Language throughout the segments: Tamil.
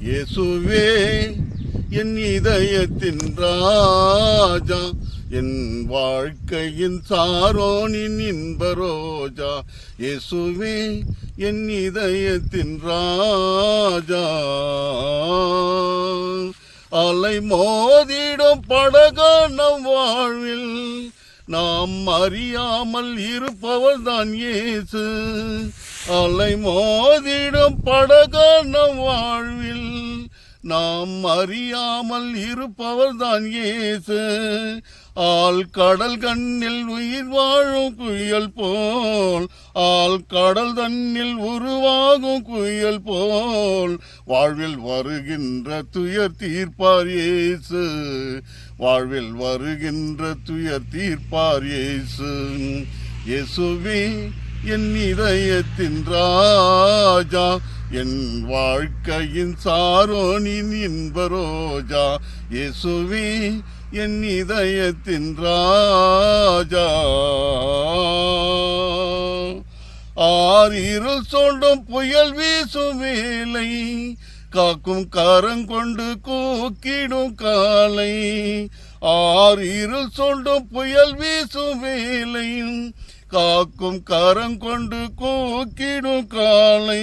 இயேசுவே என் இதயத்தின் ராஜா, என் வாழ்க்கையின் சாரோனின் இன்ப ரோஜா. இயேசுவே என் இதயத்தின் ராஜா. அலை மோதிடும் படகான வாழ்வில் நாம் அறியாமல் இருப்பவர் தான் இயேசு. அலை மோதிடும் படகான வாழ்வில் நாம் அறியாமல் இருப்பவர் தான் இயேசு. ஆள் கடல் கண்ணில் உயிர் வாழும் குயில் போல், ஆள் கடல் தன்னில் உருவாகும் குயில் போல் வாழ்வில் வருகின்ற துயர் தீர்ப்பார் இயேசு. வாழ்வில் வருகின்ற துயர் தீர்ப்பார் இயேசு. இயேசுவே என் இதயத்தின் ராஜா, என் வாழ்க்கையின் சாரோனின் இன்ப ரோஜா. இயேசுவே என் இதயத்தின் ராஜா. ஆறிருள் சொல்லும் புயல் வீசும் வேலை, காக்கும் கரங்கொண்டு கூக்கிடும் காலை. ஆறிருள் சொல்லும் புயல் வீசும் வேலை, காக்கும் கரங்கொண்டு கூக்கிடும் காலை.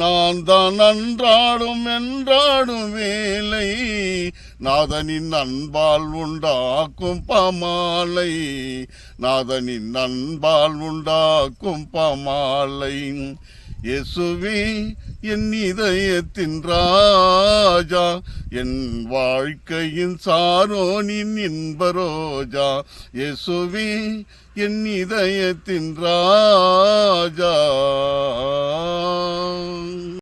நான் தான் அன்றாடும் என்றாடும் வேலை, நாதனின் அன்பால் உண்டாக்கும் பமாலை. நாதனின் அன்பால் உண்டாக்கும் பமாலை. இயேசுவே என் இதயத்தின் ராஜா, என் வாழ்க்கையின் சாரோனின் இன்ப ரோஜா. இயேசுவே என் இதயத்தின் ராஜா.